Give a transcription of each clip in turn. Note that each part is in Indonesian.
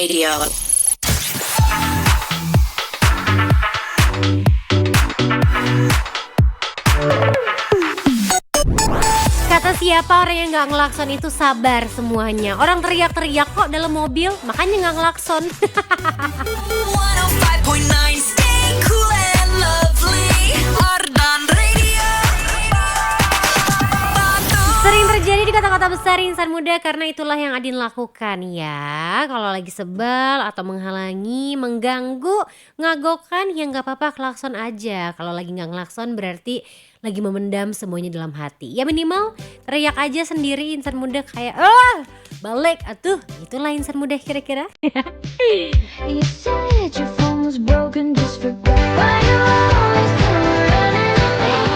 Radio. Kata siapa orang yang gak ngelakson itu sabar semuanya. Orang teriak-teriak kok dalam mobil, makanya gak ngelakson. 105.9 Stay cool and lovely. Ardan Radio. Sering terjadi di kota-kota besar insan muda karena itulah yang Adin lakukan ya. Kalau lagi sebel atau menghalangi, mengganggu, ngagokan ya gak apa-apa klakson aja. Kalau lagi gak ngelakson berarti lagi memendam semuanya dalam hati. Ya minimal teriak aja sendiri insan muda kayak balik atuh. Itulah insan muda kira-kira. You said your phone was broken, just forgot why you always come running late.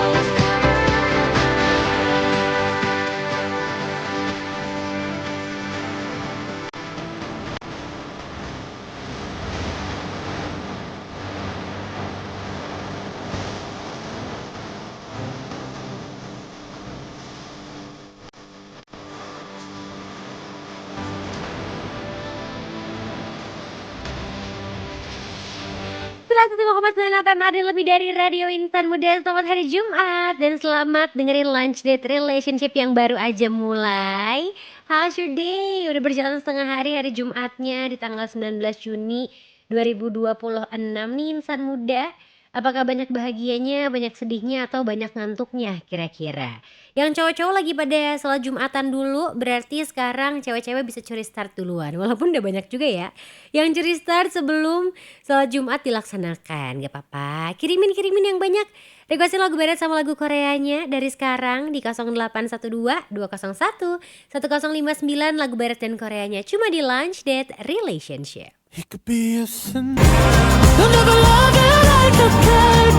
Ada lebih dari Radio Insan Muda. Selamat hari Jumat dan selamat dengerin Lunch Date Relationship yang baru aja mulai. How's your day? Udah berjalan setengah hari Jumatnya di tanggal 19 Juni 2026 nih insan muda. Apakah banyak bahagianya, banyak sedihnya, atau banyak ngantuknya kira-kira? Yang cowok-cowok lagi pada sholat Jumatan dulu, berarti sekarang cewek-cewek bisa curi start duluan. Walaupun udah banyak juga ya yang curi start sebelum sholat Jumat dilaksanakan. Gak apa-apa, kirimin yang banyak. Requestin lagu barat sama lagu Koreanya dari sekarang di 0812 201 1059 lagu barat dan Koreanya cuma di Lunch Date Relationship. It could be a sin. I'll never love you like a good.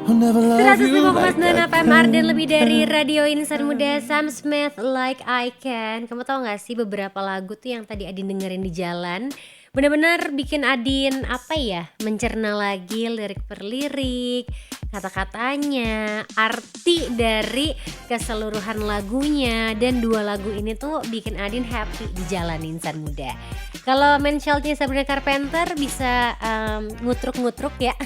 I'll never love you like 105,9 that. FM Arden lebih dari Radio Insan Muda. Sam Smith Like I Can. Kamu tahu gak sih beberapa lagu tuh yang tadi Adin dengerin di jalan benar-benar bikin Adin mencerna lagi lirik per lirik, kata-katanya, arti dari keseluruhan lagunya. Dan dua lagu ini tuh bikin Adin happy di jalan insan muda. Kalau Man Child-nya Sabrina Carpenter bisa ngutruk-ngutruk ya.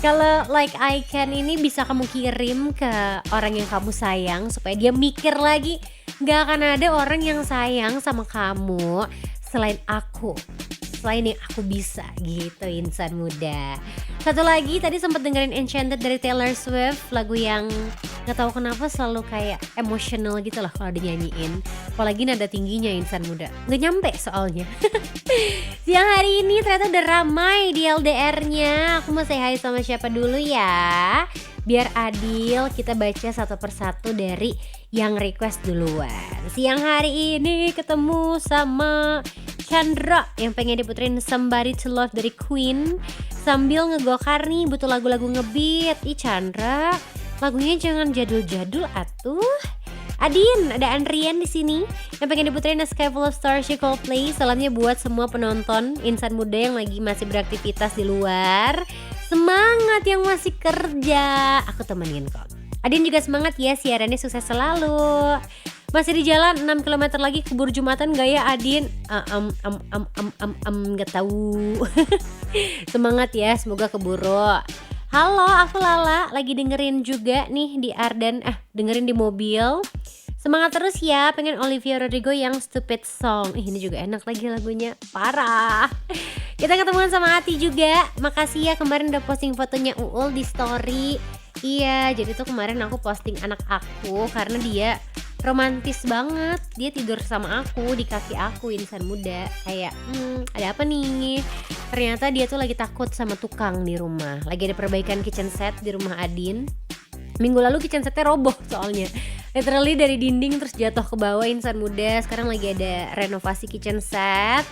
Kalau Like I Can ini bisa kamu kirim ke orang yang kamu sayang supaya dia mikir lagi, gak akan ada orang yang sayang sama kamu selain aku, selain yang aku bisa gitu insan muda. Satu lagi tadi sempat dengerin Enchanted dari Taylor Swift, lagu yang gak tahu kenapa selalu kayak emotional gitu lah kalau dinyanyiin, apalagi nada tingginya insan muda, gak nyampe soalnya. Siang hari ini ternyata udah ramai di LDR-nya. Aku mau say hi sama siapa dulu ya, biar adil kita baca satu persatu dari yang request duluan. Siang hari ini ketemu sama Chandra yang pengen diputerin Somebody to Love dari Queen sambil ngegokar nih butuh lagu-lagu ngebeat. Ih Chandra, lagunya jangan jadul-jadul atuh. Adin, ada Andrian di sini yang pengen diputerin A Sky Full of Stars Coldplay. Salamnya buat semua penonton insan muda yang lagi masih beraktivitas di luar. Semangat yang masih kerja, aku temenin kok. Adin juga semangat ya, siarannya sukses selalu. Masih di jalan 6 km lagi keburu Jumatan gak ya Adin? Gak tahu. Semangat ya, semoga keburu. Halo, aku Lala, lagi dengerin juga nih di Arden, dengerin di mobil. Semangat terus ya, pengen Olivia Rodrigo yang Stupid Song. Ini juga enak lagi lagunya, parah. Kita ketemuan sama Ati juga. Makasih ya kemarin udah posting fotonya Uul di story. Iya, jadi tuh kemarin aku posting anak aku karena dia romantis banget. Dia tidur sama aku, di kaki aku insan muda. Kayak, ada apa nih? Ternyata dia tuh lagi takut sama tukang di rumah. Lagi ada perbaikan kitchen set di rumah Adin. Minggu lalu kitchen setnya roboh soalnya, literally dari dinding terus jatuh ke bawah insan muda. Sekarang lagi ada renovasi kitchen set.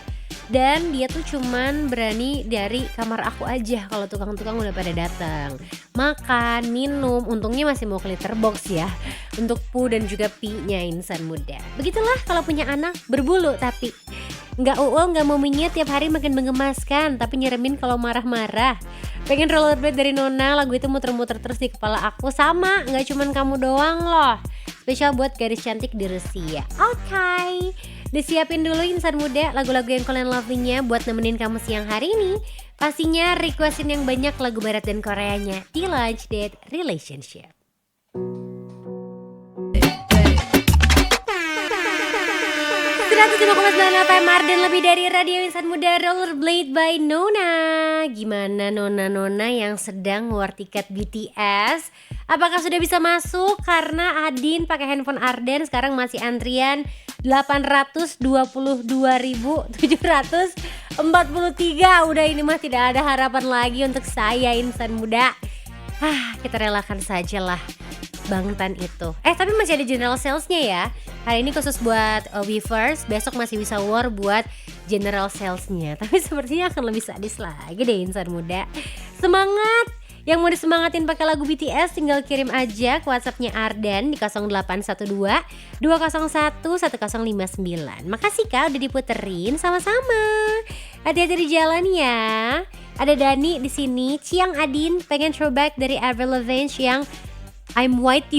Dan dia tuh cuman berani dari kamar aku aja kalau tukang-tukang udah pada datang. Makan, minum, untungnya masih mau ke litter box ya untuk pu dan juga pi-nya insan muda. Begitulah kalau punya anak berbulu tapi nggak uul, nggak mau minyet tiap hari makin menggemaskan, tapi nyeremin kalau marah-marah. Pengen rollerblade dari Nona, lagu itu muter-muter terus di kepala aku. Sama, nggak cuman kamu doang loh. Spesial buat gadis cantik di Rusia. Oke, disiapin dulu insan muda lagu-lagu yang kalian lovingnya buat nemenin kamu siang hari ini. Pastinya requestin yang banyak lagu barat dan Koreanya di Lunch Date Relationship. 105,9 FM Arden, lebih dari radio insan muda. Rollerblade by Nona. Gimana Nona-nona yang sedang ngeluar tiket BTS? Apakah sudah bisa masuk? Karena Adin pakai handphone Arden sekarang masih antrian 822.743. Udah, ini mah tidak ada harapan lagi untuk saya insan muda. Kita relakan saja lah Bangtan itu. Tapi masih ada general salesnya ya. Hari ini khusus buat Weverse, besok masih bisa war buat general salesnya. Tapi sepertinya akan lebih sadis lagi deh insan muda. Semangat! Yang mau disemangatin pakai lagu BTS tinggal kirim aja ke WhatsAppnya Arden di 0812 201 1059. Makasih Kak udah diputerin sama-sama. Hati-hati di jalan ya. Ada Dani di sini, Ciang Adin pengen throwback dari Avril Lavigne yang I'm with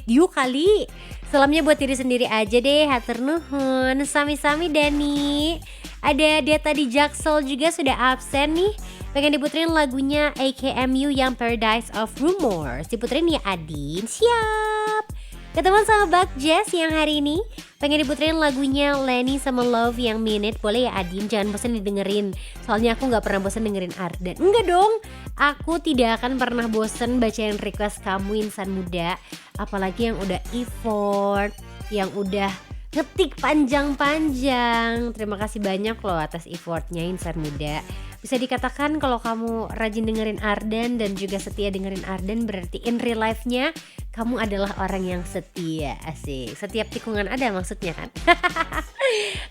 you kali. Salamnya buat diri sendiri aja deh, hatur nuhun. Sami-sami Dani. Ada Deta di Jaksel juga sudah absen nih. Pengen diputerin lagunya AKMU yang Paradise of Rumors. Diputerin ya Adin, siap. Ketemu sama Bak Jess yang hari ini. Pengen diputerin lagunya Lenny sama Love yang Minute. Boleh ya Adin, jangan bosan didengerin. Soalnya aku gak pernah bosan dengerin Arden. Enggak dong, aku tidak akan pernah bosan bacain request kamu insan muda. Apalagi yang udah effort, yang udah ngetik panjang-panjang. Terima kasih banyak loh atas effortnya insan muda. Bisa dikatakan kalau kamu rajin dengerin Arden dan juga setia dengerin Arden, berarti in real life-nya kamu adalah orang yang setia. Asik, setiap tikungan ada maksudnya kan.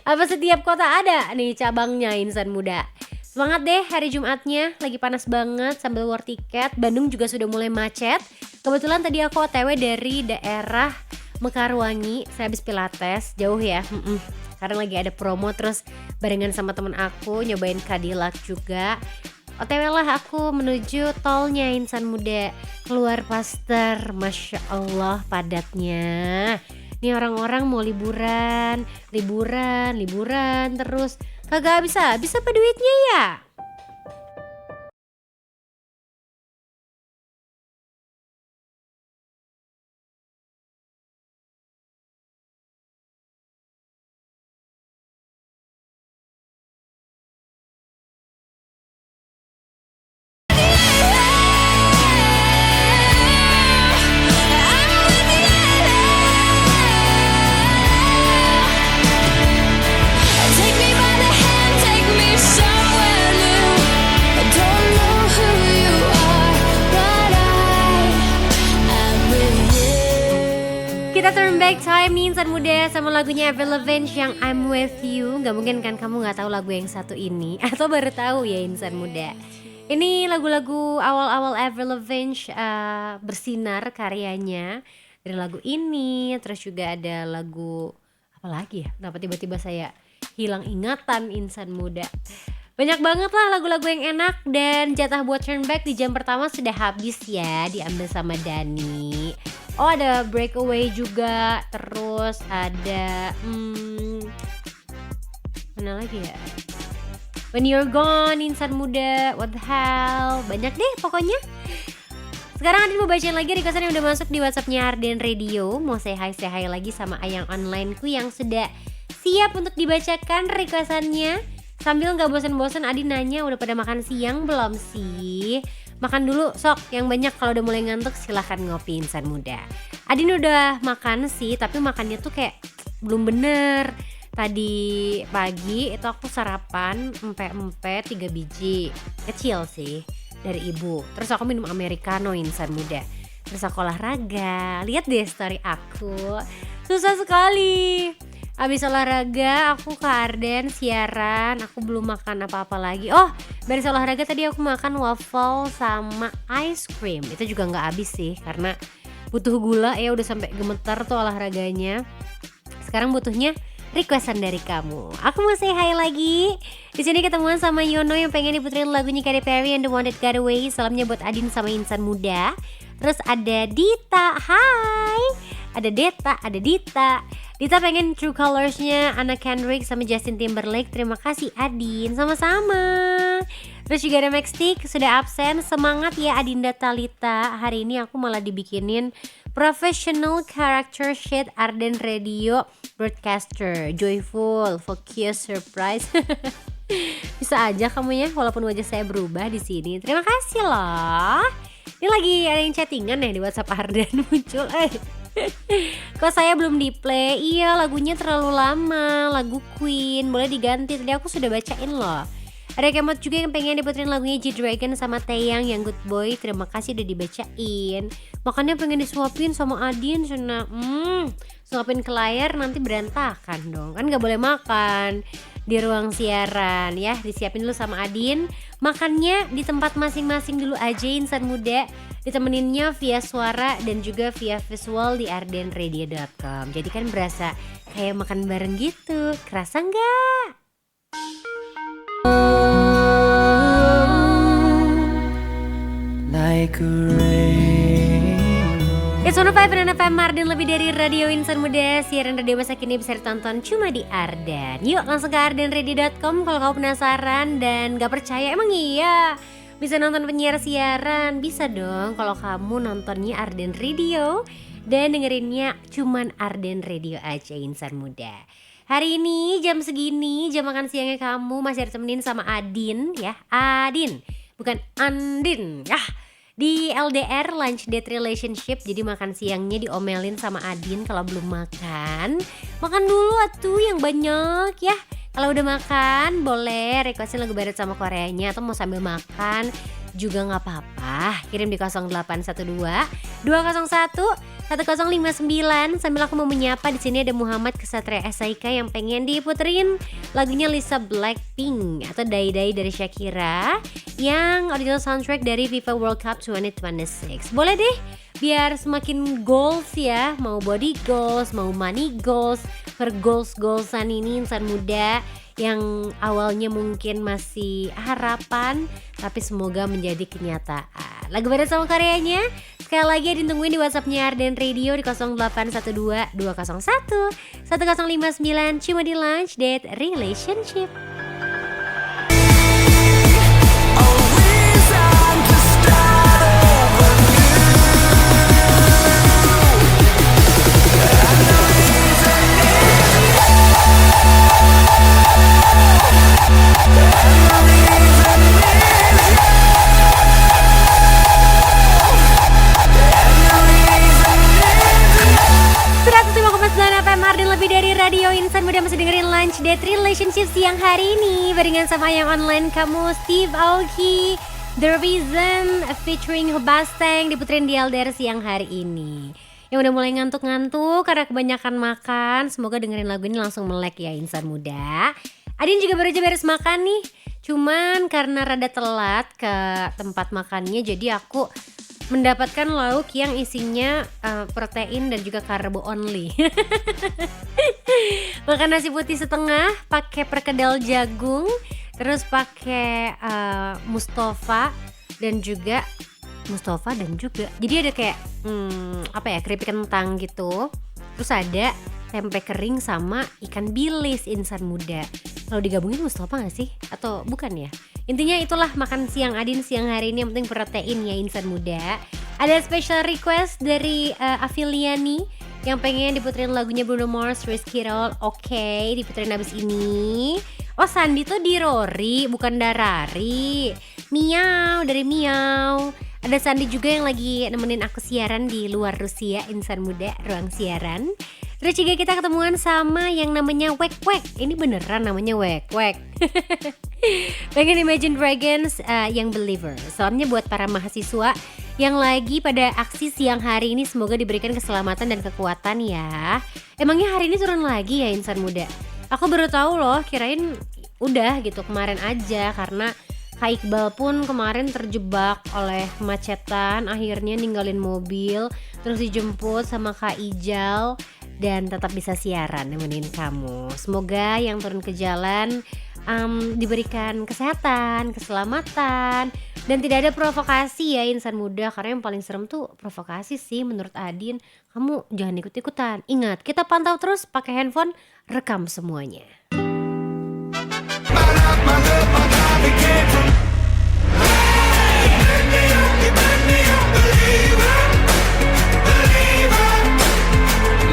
Apa setiap kota ada nih cabangnya insan muda. Semangat deh hari Jumatnya, lagi panas banget sambil war tiket. Bandung juga sudah mulai macet. Kebetulan tadi aku OTW dari daerah Mekarwangi, saya habis pilates, jauh ya. Karena lagi ada promo, terus barengan sama temen aku nyobain Cadillac juga. OTW lah aku menuju tolnya insan muda. Keluar Paster, Masya Allah padatnya. Nih orang-orang mau liburan terus. Kagak habis apa duitnya ya? Take me by the hand, take me somewhere new. I don't know who you are, but I'm with you. Kita turn back time nih insan muda sama lagunya Avril Lavigne yang I'm With You. Gak mungkin kan kamu gak tahu lagu yang satu ini, atau baru tahu ya insan muda. Ini lagu-lagu awal-awal Avril Lavigne bersinar karyanya. Dari lagu ini, terus juga ada lagu apa lagi ya? Kenapa tiba-tiba saya hilang ingatan insan muda. Banyak banget lah lagu-lagu yang enak. Dan jatah buat turn back di jam pertama sudah habis ya, diambil sama Dani. Oh ada Breakaway juga. Terus ada mana lagi ya? When You're Gone insan muda. What the hell. Banyak deh pokoknya. Sekarang Adin mau bacain lagi requestan yang udah masuk di WhatsAppnya Arden Radio. Mau say hi lagi sama Ayang Onlineku yang sudah siap untuk dibacakan requestannya. Sambil gak bosan-bosan Adin nanya, udah pada makan siang belum sih? Makan dulu sok, yang banyak. Kalau udah mulai ngantuk silahkan ngopi insan muda. Adin udah makan sih, tapi makannya tuh kayak belum bener. Tadi pagi itu aku sarapan empe-empe 3 biji. Kecil sih, dari ibu. Terus aku minum americano insan muda. Terus aku olahraga. Lihat deh story aku. Susah sekali. Abis olahraga aku ke Arden siaran. Aku belum makan apa-apa lagi. Oh, beres olahraga tadi aku makan waffle sama ice cream. Itu juga gak habis sih, karena butuh gula ya. Udah sampai gemetar tuh olahraganya. Sekarang butuhnya requestan dari kamu. Aku mau say hi lagi. Di sini ketemuan sama Yono yang pengen diputerin lagunya Katy Perry and The One That Got Away. Salamnya buat Adin sama insan muda. Terus ada Dita, hai. ada Deta, ada Dita. Dita pengen True Colors-nya Anna Kendrick sama Justin Timberlake. Terima kasih Adin, sama-sama. Terus juga ada Maxtik, sudah absen. Semangat ya Adinda Talita. Hari ini aku malah dibikinin Professional Character Sheet Arden Radio Broadcaster. Joyful, focus, surprise. Bisa aja kamu ya, walaupun wajah saya berubah di sini. Terima kasih loh. Ini lagi ada yang chattingan ya di WhatsApp Arden muncul. Kok saya belum di play? Iya, lagunya terlalu lama. Lagu Queen, boleh diganti. Tadi aku sudah bacain loh. Ada Kemot juga yang pengen diputerin lagunya G-Dragon sama Taeyang yang Good Boy. Terima kasih udah dibacain. Makanya pengen disuapin sama Adin Suna. Suapin ke layar nanti berantakan dong. Kan gak boleh makan di ruang siaran ya. Disiapin dulu sama Adin. Makannya di tempat masing-masing dulu aja insan muda. Ditemeninnya via suara dan juga via visual di ardenradio.com. Jadi kan berasa kayak makan bareng gitu. Kerasa nggak? Like a rain. It's 105 FM Arden, lebih dari radio insan muda. Siaran radio masa kini bisa ditonton cuma di Arden. Yuk langsung ke ardenradio.com kalau kamu penasaran dan gak percaya. Emang iya bisa nonton penyiar siaran? Bisa dong kalau kamu nontonnya Arden Radio dan dengerinnya cuman Arden Radio aja insan muda. Hari ini jam segini, jam makan siangnya kamu masih ditemenin sama Adin ya. Adin, bukan Andin ya. Di LDR, lunch date relationship. Jadi makan siangnya diomelin sama Adin kalau belum makan. Makan dulu atuh yang banyak ya. Kalau udah makan boleh requestin lagu barat sama Koreanya. Atau mau sambil makan juga gak apa-apa. Kirim di 0812 201 1059. Sambil aku mau menyapa, di sini ada Muhammad Kesatria SIK yang pengen diputerin lagunya Lisa Blackpink atau Dai Dai dari Shakira yang original soundtrack dari FIFA World Cup 2026. Boleh deh, biar semakin goals ya, mau body goals, mau money goals, per goals-goalsan ini insan muda yang awalnya mungkin masih harapan tapi semoga menjadi kenyataan. Lagu barat sama karyanya sekali lagi ditungguin di WhatsAppnya Arden Radio di 0812 201 1059 cuma di Lunch Date Relationship. Lebih dari radio insan muda masih dengerin Lunch Date Relationship siang hari ini barengan sama yang online kamu Steve Aoki, The Reason featuring Hobasteng diputerin di LDR siang hari ini. Yang udah mulai ngantuk-ngantuk karena kebanyakan makan, semoga dengerin lagu ini langsung melek ya insan muda. Adin juga baru aja beres makan nih, cuman karena rada telat ke tempat makannya jadi aku mendapatkan lauk yang isinya protein dan juga karbo only. Makan nasi putih setengah, pakai perkedel jagung, terus pakai Mustafa dan juga jadi ada kayak keripik kentang gitu. Terus ada tempe kering sama ikan bilis insan muda. Kalau digabungin Mustafa gak sih? Atau bukan ya? Intinya itulah makan siang Adin siang hari ini, yang penting protein ya insan muda. Ada special request dari Afiliani yang pengen diputerin lagunya Bruno Mars, Rizky Roll. Oke, diputerin abis ini. Oh, Sandi tuh di Rory, bukan Darari. Miau, dari Miau. Ada Sandi juga yang lagi nemenin aku siaran di luar Rusia, insan muda, ruang siaran. Terus juga kita ketemuan sama yang namanya Wek Wek. Ini beneran namanya Wek Wek. Pengen Imagine Dragons yang Believer. Salamnya buat para mahasiswa yang lagi pada aksi siang hari ini, semoga diberikan keselamatan dan kekuatan ya. Emangnya hari ini turun lagi ya insan muda? Aku baru tahu loh, kirain udah gitu kemarin aja, karena Kak Iqbal pun kemarin terjebak oleh kemacetan, akhirnya ninggalin mobil, terus dijemput sama Kak Ijal dan tetap bisa siaran nemenin kamu. Semoga yang turun ke jalan diberikan kesehatan, keselamatan, Dan tidak ada provokasi ya insan muda, karena yang paling serem tuh provokasi sih menurut Adin. Kamu jangan ikut-ikutan. Ingat, kita pantau terus pakai handphone, rekam semuanya.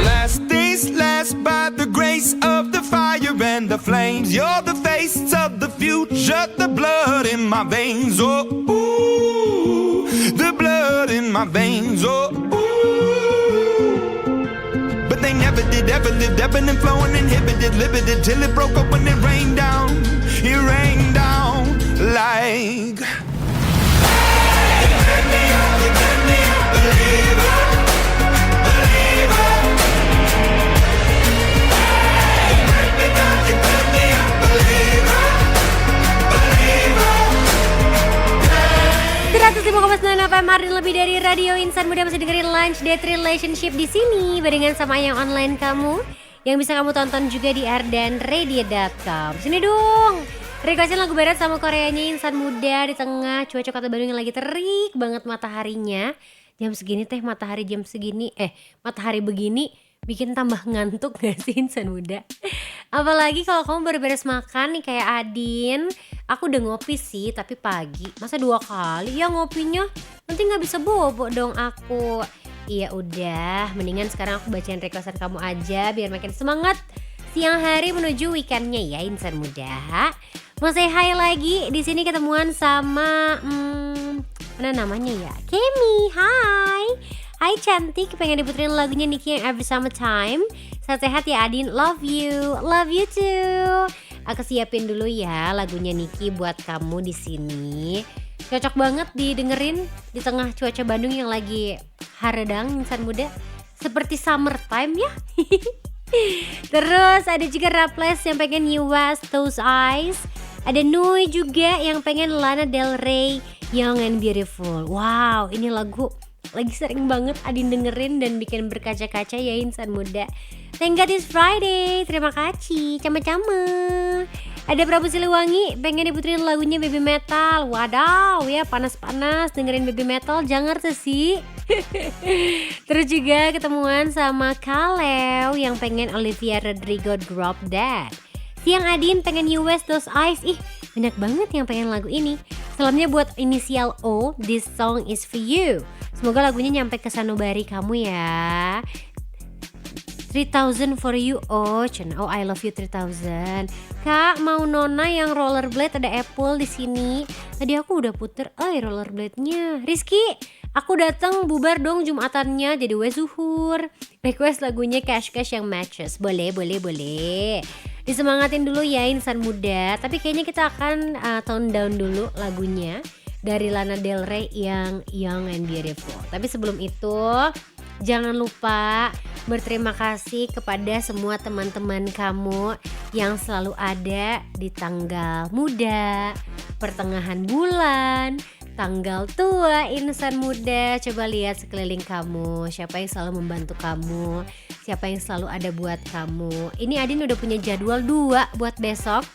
Last days last by the grace of the fire and the flames. You're the face of the future, the blood in my veins. Oh, ooh, the blood in my veins. Oh, ooh. But they never did, ever lived, ebbing and flowing, inhibited, limited, till it broke up when it rained down. It rained down like. Hey, you turn me up, believer. FM Arden lebih dari Radio Insan Muda, masih dengerin Lunch Date Relationship di sini barengan sama yang online kamu yang bisa kamu tonton juga di ardenradio.com. Sini dong. Requestin lagu barat sama Koreanya Insan Muda di tengah cuaca kota Bandung yang lagi terik banget mataharinya. Jam segini teh matahari matahari begini bikin tambah ngantuk gak sih insan muda? Apalagi kalau kamu baru beres makan nih kayak Adin. Aku udah ngopi sih tapi pagi. Masa 2 kali ya ngopinya? Nanti gak bisa bobo dong aku. Iya udah, mendingan sekarang aku bacain requestan kamu aja biar makin semangat siang hari menuju weekendnya ya insan muda. Mau say hi lagi, di sini ketemuan sama mana namanya ya? Kemi, hai. Hai cantik, pengen diputerin lagunya Niki yang Every Summertime. Sehat-sehat ya Adin, love you too. Aku siapin dulu ya lagunya Niki buat kamu di sini. Cocok banget didengerin di tengah cuaca Bandung yang lagi haredang insan muda. Seperti summertime ya. Terus ada juga Raples yang pengen You West Those Eyes. Ada Nui juga yang pengen Lana Del Rey Young and Beautiful. Wow, ini lagu lagi sering banget Adin dengerin dan bikin berkaca-kaca ya insan muda. Thank God it's Friday. Terima kasih. Cama-cama. Ada Prabu Siliwangi pengen diputerin lagunya Baby Metal. Wadaw ya, panas-panas dengerin Baby Metal. Jangan ngerti sih. Terus juga ketemuan sama Kaleo yang pengen Olivia Rodrigo Drop Dead. Siang Adin pengen You West Those Eyes. Ih, banyak banget yang pengen lagu ini. Salamnya buat inisial O. This song is for you. Semoga lagunya nyampe ke sanubari kamu ya. 3000 for you. Oh I love you 3000. Kak, mau Nona yang rollerblade, ada Apple di sini. Tadi aku udah puter rollerblade-nya. Rizky, aku datang bubar dong Jumatannya jadi zuhur. Request lagunya Cash Cash yang matches. Boleh. Disemangatin dulu ya insan muda. Tapi kayaknya kita akan tone down dulu lagunya dari Lana Del Rey yang Young and Beautiful. Tapi sebelum itu jangan lupa berterima kasih kepada semua teman-teman kamu yang selalu ada di tanggal muda, pertengahan bulan, tanggal tua insan muda. Coba lihat sekeliling kamu, siapa yang selalu membantu kamu, siapa yang selalu ada buat kamu. Ini Adin udah punya jadwal 2 buat besok.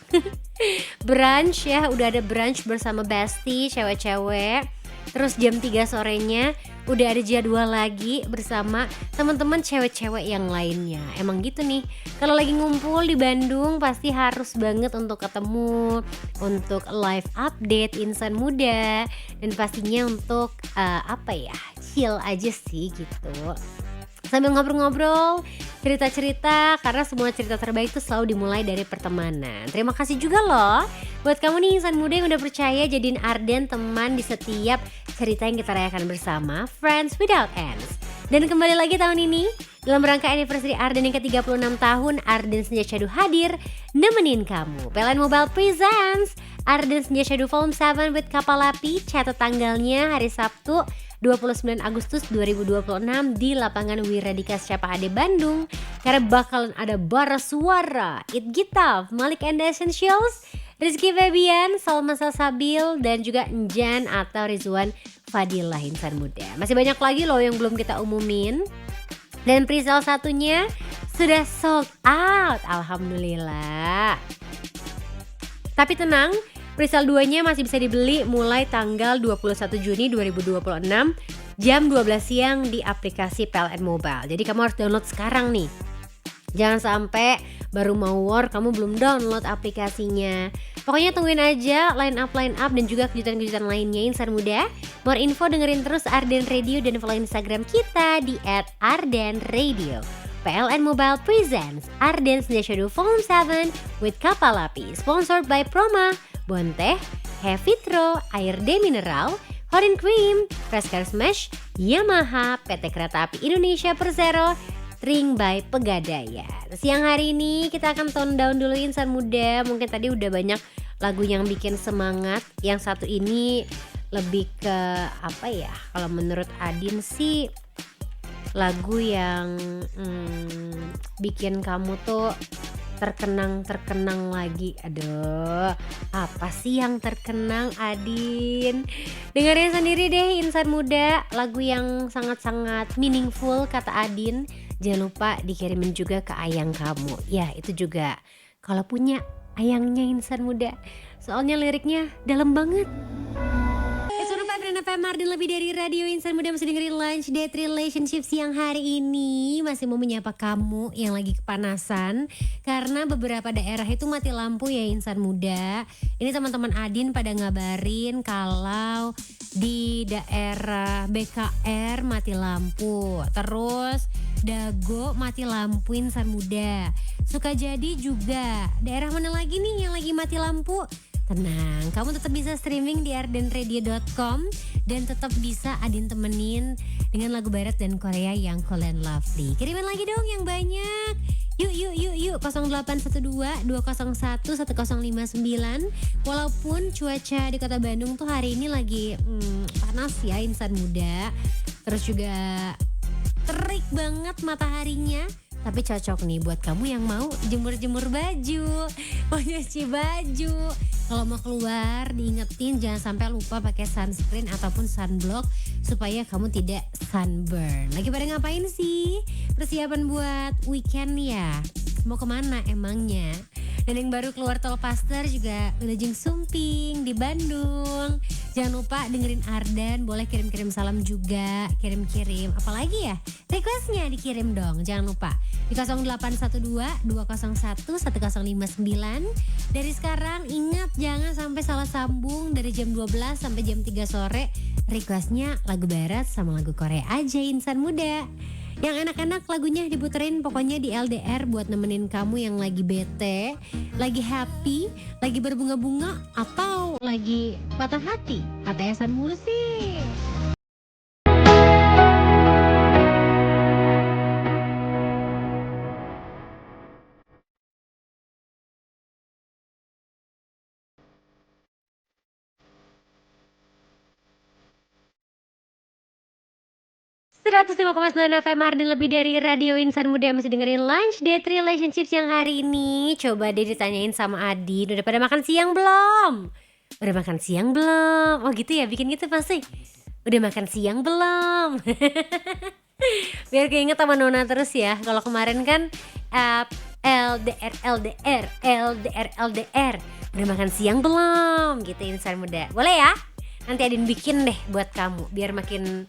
Brunch ya, udah ada brunch bersama Besti cewek-cewek. Terus jam 3 sorenya udah ada jadwal lagi bersama teman-teman cewek-cewek yang lainnya. Emang gitu nih, kalau lagi ngumpul di Bandung pasti harus banget untuk ketemu, untuk live update insan muda, dan pastinya untuk chill aja sih gitu. Sambil ngobrol-ngobrol, cerita-cerita, karena semua cerita terbaik itu selalu dimulai dari pertemanan. Terima kasih juga loh buat kamu nih insan muda yang udah percaya jadiin Arden teman di setiap cerita yang kita rayakan bersama, Friends Without Ends. Dan kembali lagi tahun ini, dalam rangka anniversary Arden yang ke-36 tahun, Arden Senja Syahdu hadir nemenin kamu. PLN Mobile presents Arden Senja Syahdu Volume 7 with Kapal Api. Catat tanggalnya hari Sabtu 29 Agustus 2026 di lapangan Wiradika Secapa Ade Bandung. Karena bakalan ada bara suara It Gitaf, Malik and the Essentials, Rizky Febian, Salma Salsabil, dan juga Njan atau Rizwan Fadilah insan muda. Masih banyak lagi loh yang belum kita umumin. Dan presale satunya sudah sold out, alhamdulillah. Tapi tenang, Presale 2-nya masih bisa dibeli mulai tanggal 21 Juni 2026 jam 12 siang di aplikasi PLN Mobile. Jadi kamu harus download sekarang nih. Jangan sampai baru mau war kamu belum download aplikasinya. Pokoknya tungguin aja line up dan juga kejutan-kejutan lainnya Insan Muda. More info dengerin terus Arden Radio dan follow Instagram kita di @ardenradio. PLN Mobile presents Arden's Shadow Phone 7 with Kapal Api, sponsored by Proma, Bonteh, Hevitro, Air D Mineral, Horin Cream, Frescar Smash, Yamaha, PT Kereta Api Indonesia Persero, String by Pegadaian. Siang hari ini kita akan tone down dulu Insan Muda. Mungkin tadi udah banyak lagu yang bikin semangat. Yang satu ini lebih ke apa ya? Kalau menurut Adin sih lagu yang bikin kamu tuh terkenang lagi. Aduh, apa sih yang terkenang Adin? Dengerin sendiri deh Insan Muda. Lagu yang sangat-sangat meaningful kata Adin. Jangan lupa dikirimin juga ke ayang kamu. Ya itu juga kalau punya ayangnya Insan Muda. Soalnya liriknya dalam banget. FM Arden lebih dari radio Insan Muda masih dengerin Lunch Date Relationship siang hari ini. Masih mau menyapa kamu yang lagi kepanasan karena beberapa daerah itu mati lampu ya Insan Muda. Ini teman-teman Adin pada ngabarin kalau di daerah BKR mati lampu. Terus Dago mati lampu Insan Muda. Sukajadi juga. Daerah mana lagi nih yang lagi mati lampu? Tenang, kamu tetap bisa streaming di ardenradio.com dan tetap bisa Adin temenin dengan lagu barat dan Korea yang cool and lovely. Kirimin lagi dong yang banyak. Yuk 0812 201 1059. Walaupun cuaca di Kota Bandung tuh hari ini lagi panas ya Insan Muda. Terus juga terik banget mataharinya. Tapi cocok nih buat kamu yang mau jemur-jemur baju, mau nyuci baju. Kalau mau keluar diingetin jangan sampai lupa pakai sunscreen ataupun sunblock supaya kamu tidak sunburn. Lagi pada ngapain sih? Persiapan buat weekend ya? Mau kemana emangnya? Dan yang baru keluar tol Paster juga Wilujeng Sumping di Bandung. Jangan lupa dengerin Arden, boleh kirim-kirim salam juga, kirim-kirim apalagi ya? Requestnya dikirim dong, jangan lupa di 0812 201 1059. Dari sekarang ingat jangan sampai salah sambung dari jam 12 sampai jam 3 sore. Requestnya lagu barat sama lagu Korea aja Insan Muda. Yang anak-anak lagunya diputerin pokoknya di LDR buat nemenin kamu yang lagi bete, lagi happy, lagi berbunga-bunga, atau lagi patah hati. ATS-an musik. Seratus 105,9 FM Arden lebih dari radio Insan Muda masih dengerin Lunch Date Relationships yang hari ini. Coba deh ditanyain sama Adin, udah pada makan siang belum? Udah makan siang belum? Oh gitu ya, bikin gitu pasti. Udah makan siang belum? Biar keinget sama Nona terus ya. Kalau kemarin kan LDR. Udah makan siang belum? Gitu Insan Muda. Boleh ya? Nanti Adin bikin deh buat kamu biar makin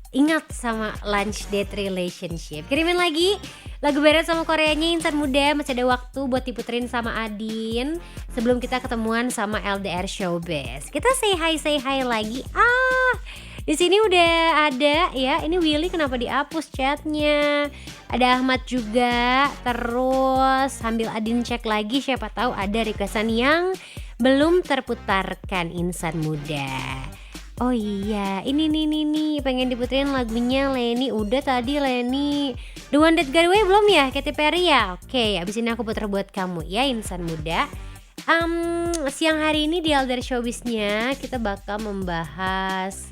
ingat sama Lunch Date Relationship. Kirimin lagi lagu barat sama Koreanya Insan Muda. Masih ada waktu buat diputerin sama Adin sebelum kita ketemuan sama LDR Showbiz. Kita say hi lagi. Di sini udah ada ya. Ini Willy kenapa dihapus chatnya? Ada Ahmad juga. Terus sambil Adin cek lagi siapa tahu ada requestan yang belum terputarkan Insan Muda. Oh iya, ini nih pengen diputerin lagunya Leni. Udah tadi Leni. The One That Got Away belum ya? Katy Perry ya? Oke, abis ini aku puter buat kamu ya Insan Muda. Siang hari ini di LDR Showbiz-nya kita bakal membahas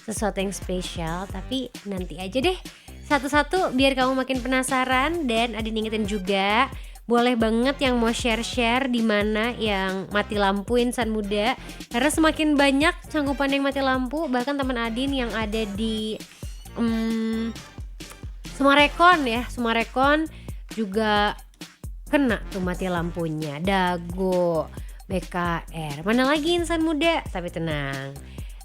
sesuatu yang spesial, tapi nanti aja deh satu-satu biar kamu makin penasaran. Dan Adin ingetin juga boleh banget yang mau share di mana yang mati lampu Insan Muda, karena semakin banyak cangkupan yang mati lampu. Bahkan teman Adin yang ada di Sumarekon juga kena tuh mati lampunya. Dago, BKR. Mana lagi insan muda? Tapi tenang,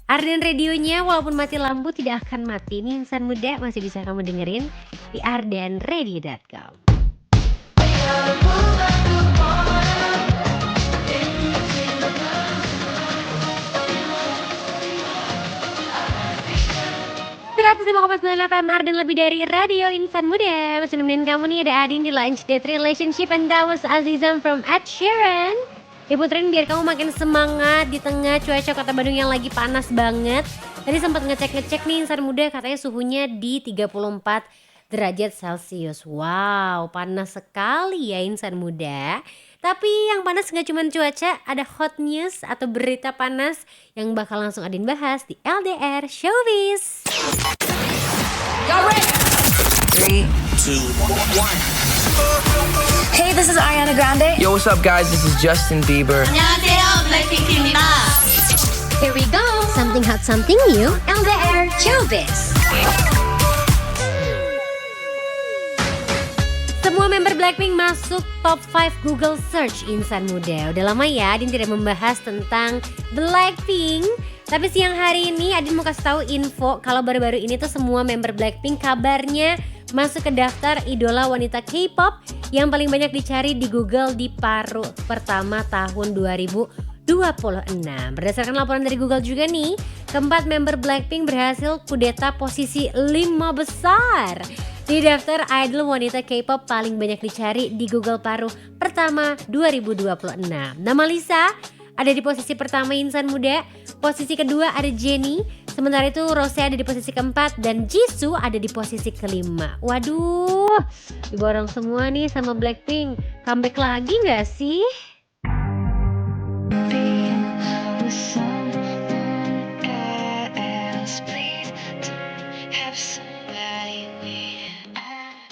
Ardan radionya walaupun mati lampu tidak akan mati nih insan muda, masih bisa kamu dengerin di ardanradio.com. FM Ardan lebih dari radio insan muda. Masih nemenin kamu nih, ada Adin di Lunch Date Relationship, and that was Azizam from Ed Sheeran. Diputerin biar kamu makin semangat di tengah cuaca kota Bandung yang lagi panas banget. Tadi sempat ngecek nih insan muda, katanya suhunya di 34 derajat Celcius. Wow, panas sekali ya insan muda. Tapi yang panas gak cuma cuaca, ada hot news atau berita panas yang bakal langsung Adin bahas di LDR Showbiz. Three, 2, 1. Hey, this is Ariana Grande. Yo, what's up, guys? This is Justin Bieber. 안녕하세요, 블랙핑크입니다. Here we go, something hot, something new, LDR Showbiz. Semua member Blackpink masuk top 5 Google Search insan muda. Udah lama ya Adin tidak membahas tentang Blackpink. Tapi siang hari ini Adin mau kasih tahu info kalau baru-baru ini tuh semua member Blackpink kabarnya masuk ke daftar idola wanita K-pop yang paling banyak dicari di Google di paruh pertama tahun 2026. Berdasarkan laporan dari Google juga nih, keempat member Blackpink berhasil kudeta posisi 5 besar di daftar idol wanita K-pop paling banyak dicari di Google paruh pertama 2026. Nama Lisa ada di posisi pertama insan muda, posisi kedua ada Jennie, sementara itu Rose ada di posisi keempat dan Jisoo ada di posisi kelima. Waduh, diborong semua nih sama Blackpink. Comeback lagi gak sih? With someone else, please don't have somebody we ask.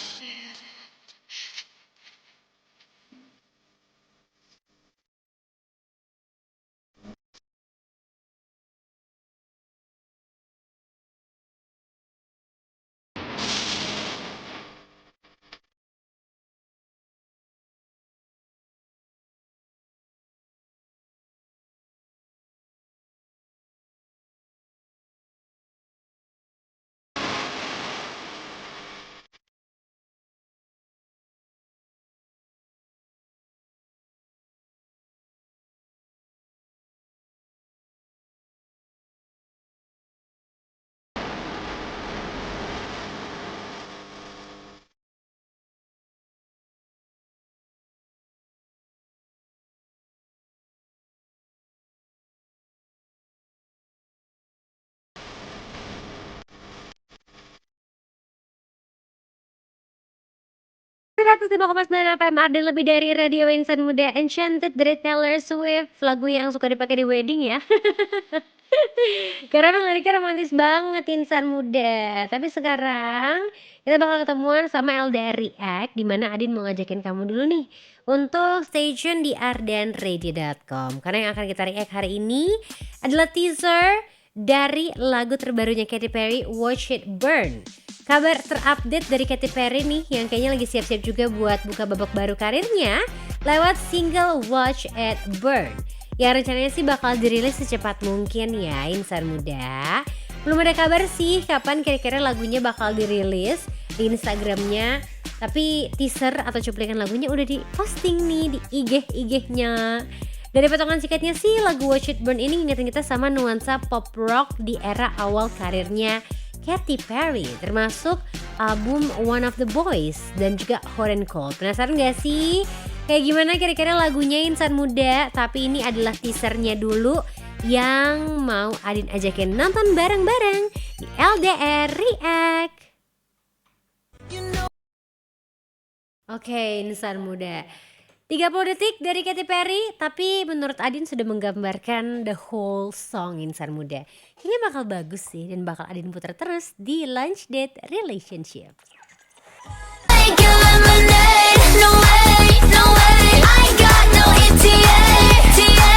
FM Ardan lebih dari radio insan muda. Enchanted dari Taylor Swift, lagu yang suka dipakai di wedding ya. Karena liriknya romantis banget insan muda. Tapi sekarang kita bakal ketemuan sama LDR React, dimana Adin mau ngajakin kamu dulu nih untuk stay tune di ardanradio.com. Karena yang akan kita react hari ini adalah teaser dari lagu terbarunya Katy Perry, Watch It Burn. Kabar terupdate dari Katy Perry nih yang kayaknya lagi siap-siap juga buat buka babak baru karirnya lewat single Watch It Burn. Ya rencananya sih bakal dirilis secepat mungkin ya insan muda. Belum ada kabar sih kapan kira-kira lagunya bakal dirilis di Instagramnya. Tapi teaser atau cuplikan lagunya udah diposting nih di IG-nya. Dari potongan singkatnya sih lagu Watch It Burn ini ngingetin kita sama nuansa pop rock di era awal karirnya Katy Perry, termasuk album One of the Boys dan juga Hot and Cold. Penasaran gak sih kayak gimana kira-kira lagunya insan muda? Tapi ini adalah teasernya dulu yang mau Adin ajakin nonton bareng-bareng di LDR React. Oke, insan muda, 30 detik dari Katy Perry, tapi menurut Adin sudah menggambarkan the whole song insan muda. Kayaknya bakal bagus sih dan bakal Adin putar terus di Lunch Date Relationship. Make it lemonade, no way, no way. I got no ETA, TA,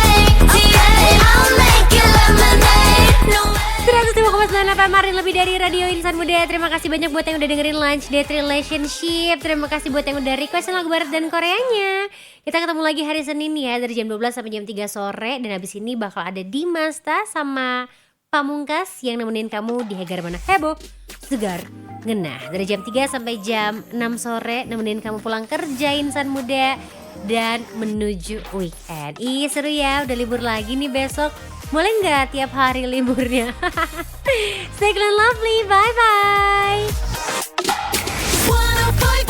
TA. I'll make it lemonade, no way. 105,9 FM kemarin lebih dari Radio Insan Muda. Terima kasih banyak buat yang udah dengerin Lunch Date Relationship. Terima kasih buat yang udah requestin lagu barat dan Koreanya. Kita ketemu lagi hari Senin ya, dari jam 12 sampai jam 3 sore. Dan habis ini bakal ada Dimas Ta sama Pamungkas yang nemenin kamu di Hegar Mana Heboh Segar Ngena. Dari jam 3 sampai jam 6 sore nemenin kamu pulang kerja Insan Muda dan menuju weekend. Ih seru ya, udah libur lagi nih besok. Boleh nggak tiap hari liburnya? Stay clean lovely, bye bye.